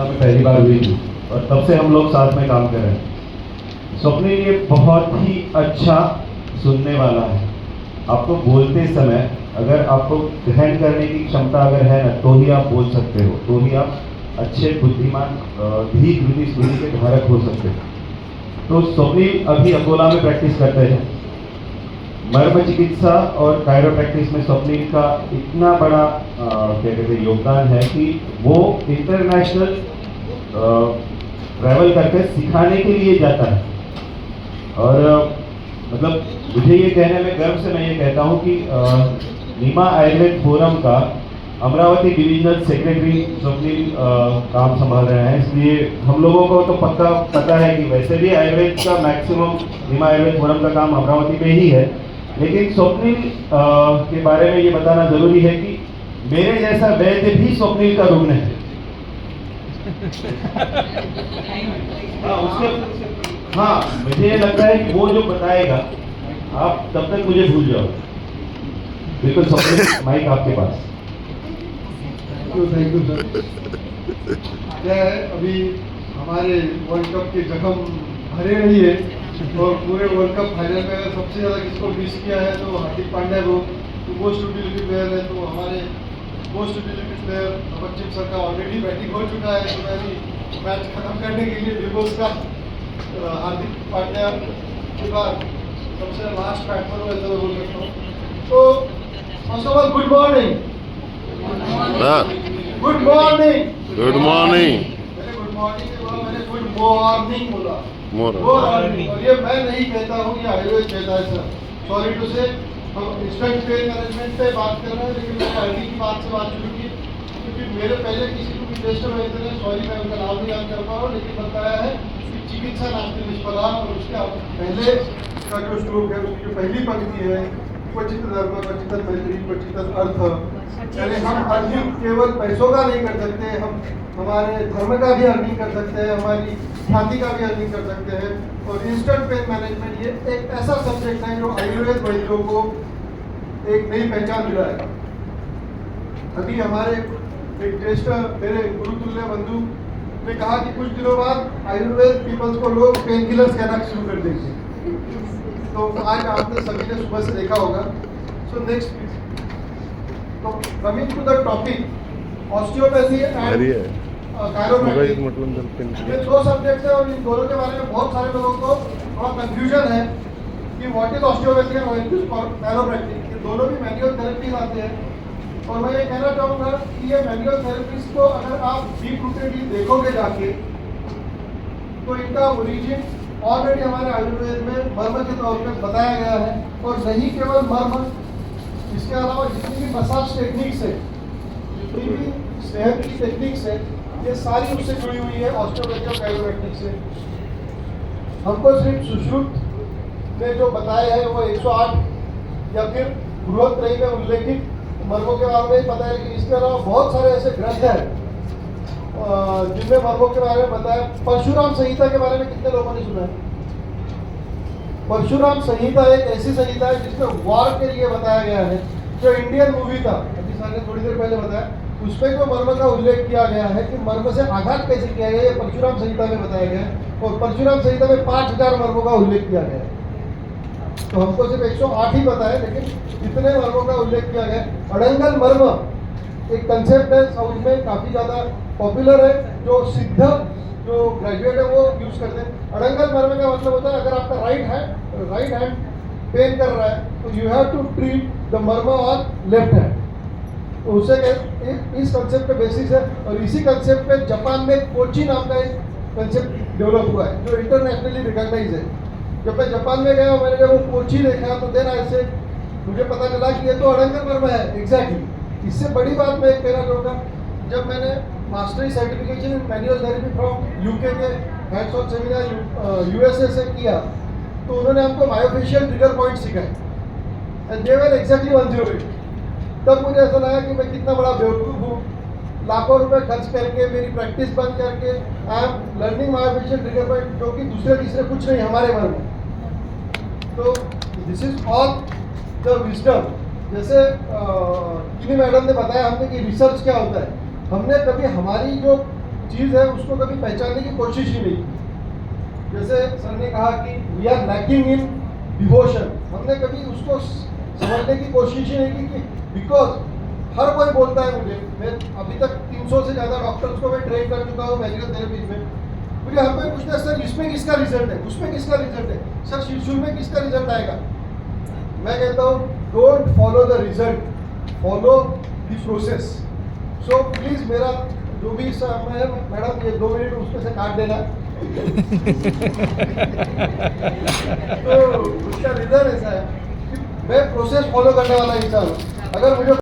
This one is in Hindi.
कोलकाता में पहली बार हुई थी और तब से हम लोग साथ में काम कर रहे हैं। स्वप्निल ये बहुत ही अच्छा सुनने वाला है। आपको बोलते समय अगर आपको ग्रहण करने की क्षमता अगर है ना, तो ही आप बोल सकते हो, तो ही आप अच्छे बुद्धिमान धीर बुद्धि स्मृति के धारक हो सकते हो। तो स्वप्निल अभी अकोला में प्रैक्टिस करते हैं। मर्म चिकित्सा और कायरोप्रैक्टिस में स्वप्निल का इतना बड़ा क्या कहते हैं योगदान है कि वो इंटरनेशनल ट्रैवल करके सिखाने के लिए जाता है। और मतलब मुझे ये कहने में गर्व से मैं ये कहता हूँ कि नीमा आयुर्वेद फोरम का अमरावती डिविजनल सेक्रेटरी स्वप्निल काम संभाल रहे हैं। इसलिए हम लोगों को तो पक्का पता है कि वैसे भी आयुर्वेद का मैक्सिमम नीमा आयुर्वेद फोरम का काम अमरावती में ही है, लेकिन स्वप्निल के बारे में ये बताना जरूरी है कि मेरे जैसा वैद्य भी स्वप्निल का रुग्ण है। हाँ, मुझे ये लगता है कि वो जो बताएगा आप तब तक मुझे भूल जाओ। बिल्कुल स्वप्निल, माइक आपके पास। Thank you sir. क्या है, अभी हमारे वर्ल्ड कप के जख्म भरे नहीं है और पूरे वर्ल्ड कप फाइनल में अगर सबसे ज़्यादा किसको मिस किया है तो हार्दिक पांड्या को, तो मोस्ट यूटिलिटी प्लेयर है। तो हमारे मोस्ट यूटिलिटी प्लेयर नवचिप सर का ऑलरेडी बैटिंग हो चुका है, तो मैं भी मैच खत्म करने के लिए डिवोर्स का हार्दिक पांड्या के बाद सबसे लास्ट बैट पर ऐसा बोल सकता हूँ। तो first of all good morning. Good morning. Good morning. मैंने गुड मॉर्निंग नहीं बोला, मैंने गुड मॉर्निंग बोला। मॉर्निंग। और ये मैं नहीं कहता हूँ, ये आयुर्वेद कहता है सर। सॉरी टू से, हम इंस्टेंट पेन मैनेजमेंट पे बात कर रहे हैं, लेकिन मैंने हल्दी की बात से बात शुरू की क्योंकि मेरे पहले किसी को भी टेस्ट में इतने, सॉरी मैं उनका नाम नहीं याद कर पा रहा हूँ, लेकिन बताया है कि चिकित्सा नास्ति निष्फला, और उसके पहले का जो श्लोक है, उसकी जो पहली पंक्ति है, क्वचित धर्म क्वचित मैत्री क्वचित अर्थ, यानी हम अर्निंग केवल पैसों का नहीं कर सकते, हम हमारे धर्म का भी अर्निंग कर सकते हैं, हमारी ख्याति का भी अर्निंग कर सकते हैं। और इंस्टेंट पेन मैनेजमेंट ये एक ऐसा सब्जेक्ट है जो आयुर्वेद वैद्यों को एक नई पहचान दिला है। अभी हमारे एक ज्येष्ठ मेरे गुरुतुल्य बंधु ने कहा कि कुछ दिनों बाद आयुर्वेद पीपल्स को लोग पेन किलर्स कहना शुरू कर देंगे। तो आज आपने सभी ने सुबह से देखा होगा। सो नेक्स्ट, तो coming to the topic osteopathy and chiropractic, ये दो सब्जेक्ट है और इन दोनों के बारे में बहुत सारे लोगों को थोड़ा कंफ्यूजन है कि what is osteopathy and what is chiropractic. ये दोनों भी मैनुअल थेरेपीज आते हैं और मैं ये कहना चाहूँगा कि ये मैनुअल थेरेपीज को अगर आप डीप रूटेडली देखोगे जाके, तो इनका ओरिजिन ऑलरेडी हमारे आयुर्वेद में मर्म के तौर पर बताया गया है। और नहीं केवल मर्म, इसके अलावा जितनी भी मसाज टेक्निक्स है, जितनी भी सेहत की टेक्निक्स है, ये सारी उससे जुड़ी हुई है, ऑस्टियोपैथी और कायरोप्रैक्टिस से। हमको सिर्फ सुश्रुत ने जो बताया है वो 108 या फिर बृहत्त्रयी में उल्लेखित मर्मों के बारे में ही पता है, लेकिन इसके अलावा बहुत सारे ऐसे ग्रंथ हैं जिनमें मर्मों के बारे में बताया। परशुराम संहिता के बारे में कितने लोगों ने सुना है? परशुराम संहिता एक ऐसी संहिता है जिसमें वार के लिए बताया गया है। जो इंडियन मूवी था, अभी सर ने थोड़ी देर पहले बताया, उसमें जो मर्म का उल्लेख किया गया है कि मर्म से आघात कैसे किया गया, ये परशुराम संहिता में बताया गया है। और परशुराम संहिता में 5000 मर्मों का उल्लेख किया गया है। तो हमको सिर्फ 108 ही पता है, लेकिन इतने मर्मों का उल्लेख किया गया है। अड़ंगल मर्म एक कंसेप्ट है, साउथ में काफ़ी ज़्यादा पॉपुलर है, जो सिद्ध जो ग्रेजुएट है वो यूज करते हैं। अड़ंगल मर्म का मतलब होता है अगर आपका राइट हैंड पेन कर रहा है तो you have to treat the marma on left hand. तो उसे इस कंसेप्ट पे बेसिस है और इसी कंसेप्ट पे जापान में कोची नाम का एक कंसेप्ट डेवलप हुआ है जो इंटरनेशनली रिकॉग्नाइज है। जब मैं जापान में गया, मैंने जब वो कोची देखा तो देन ऐसे मुझे पता चला कि ये तो अड़ंगल मर्म है एग्जैक्टली। इससे बड़ी बात मैं एक कहना चाहूँगा, जब मैंने mastery certification in manual therapy from UK के हैंड्स ऑन सेमिनार यूएसए से किया, तो उन्होंने हमको मायोफेशियल ट्रिगर पॉइंट सिखाए एंड दे वर एक्जैक्टली 108। तब मुझे ऐसा लगा कि मैं कितना बड़ा बेवकूफ़ हूँ, लाखों रुपए खर्च करके मेरी प्रैक्टिस बंद करके I am learning myofascial trigger point, जो कि दूसरे तीसरे कुछ नहीं हमारे मन में। तो this is all the wisdom. जैसे किनी मैडम ने बताया हमने कि रिसर्च क्या होता है, हमने कभी हमारी जो चीज़ है उसको कभी पहचानने की कोशिश ही नहीं की। जैसे सर ने कहा कि we are lacking in devotion, हमने कभी उसको समझने की कोशिश ही नहीं की कि बिकॉज हर कोई बोलता है मुझे, मैं अभी तक 300 से ज़्यादा डॉक्टर्स को मैं ट्रेन कर चुका हूँ मैनुअल थेरेपी में, मुझे हर कोई पूछता है सर इसमें किसका रिजल्ट है, उसमें किसका रिजल्ट है, सर शिशु में किसका रिजल्ट आएगा। मैं कहता हूँ don't follow the result, follow the process. So please मेरा जो भी समय है मैडम ये 2 मिनट उसमें से काट देना। तो उसका रीज़न ऐसा है कि मैं प्रोसेस फॉलो करने वाला इंसान हूँ। अगर मुझे